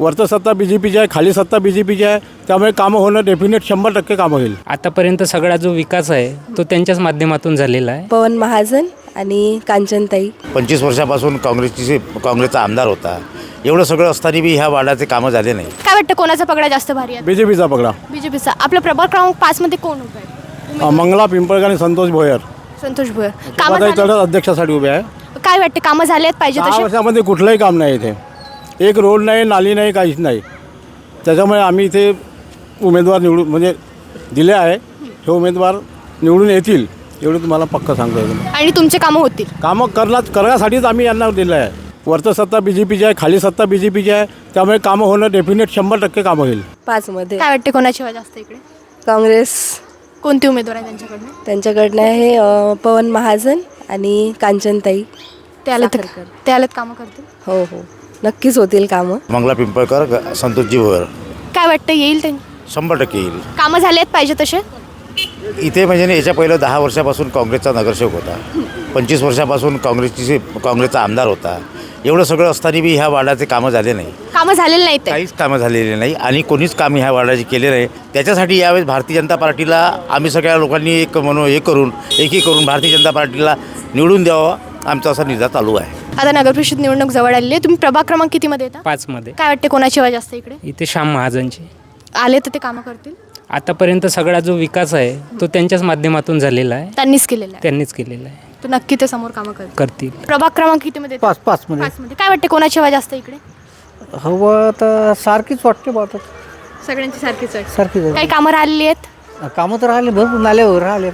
वरचं सत्ता BJPची आहे, खाली सत्ता BJPची आहे, त्यामुळे कामं होणं डेफिनेट 100% कामं होईल. आतापर्यंत सगळा जो विकास आहे तो त्यांच्याच माध्यमातून झालेला आहे. पवन महाजन आणि कांचनताई. 25 वर्षापासून काँग्रेसचा आमदार होता. एवढं सगळं असताना बी ह्या वार्डाचे कामं झाले नाही. काय वाटतं कोणाचा पगडा जास्त भारी आहे? BJPचा पगडा. बीजेपीचा. आपला प्रभाग क्रमांक 5 मध्ये कोण उभा आहे? मंगला पिंपळकर आणि संतोष भोयर संतोष भुयर. कामं झाली- चढत अध्यक्षासाठी उभे आहे. काय वाटतं कामं झालेत पाहिजे 6 तसे? वर्षामध्ये कुठलंही काम नाही इथे. एक रोड नाही, नाली नाही, काहीच नाही. त्याच्यामुळे आम्ही इथे उमेदवार निवडून म्हणजे दिले आहे. हे उमेदवार निवडून येतील एवढं तुम्हाला पक्क सांगतो आहे. आणि तुमचे कामं होतील. कामं करण्यासाठीच आम्ही यांना दिलं आहे. वरचं सत्ता BJPची आहे, खाली सत्ता BJPची आहे, त्यामुळे कामं होणं डेफिनेट 100% कामं होईल. 5 मध्ये काय वाटते कोणाची हवा जास्त इकडे? काँग्रेस. कोणते उमेदवार आहे त्यांच्याकडनं? त्यांच्याकडनं आहे पवन महाजन आणि कांचनताई. ते आले तर साखरकर. ते आलेत कामं करतील. हो हो, नक्कीच होतील कामं. मंगला पिंपळकर, संतोषजी भोयर काय वाटतं येईल ते? 100% येईल. कामं झालेत पाहिजे तसे? इथे म्हणजे नाही, याच्या पहिलं 10 वर्षापासून काँग्रेसचा नगरसेवक होता. 25 वर्षापासून काँग्रेसचा आमदार होता. एवढं सगळं असताना बी ह्या वार्डाचे कामं झाले नाही. कामं झालेले नाहीत ते. काहीच कामं झालेली नाही आणि कोणीच काम ह्या वार्डाचे केले नाही. त्याच्यासाठी यावेळेस भारतीय जनता पार्टीला आम्ही सगळ्या लोकांनी एकी करून भारतीय जनता पार्टीला निवडून द्यावं, आमचा असा निर्धार चालू आहे. आता नगरपरिषद निवडणूक जवळ आलेली आहे. तुम्ही प्रभाग क्रमांक किती मध्ये येता? 5 मध्ये. काय वाटते कोणाची हवा जास्त इकडे? इथे श्याम महाजनची. आले तर ते कामं करतील. आतापर्यंत सगळा जो विकास आहे तो त्यांच्याच माध्यमातून झालेला आहे. त्यांनीच केलेलं आहे. त्यांनीच केलेला आहे. तर नक्की ते समोर कामं करतील. करतील. प्रभाग क्रमांक किती मध्ये येता? 5 मध्ये. 5 मध्ये. काय वाटते कोणाची हवा जास्त इकडे? हवं तर सारखीच वाटते बा आता. सगळ्यांची सारखीच वाटते. सारखीच काही कामं राहिलेली आहेत? कामं तर राहिले, भरपूर नाले वगैरे राहिले.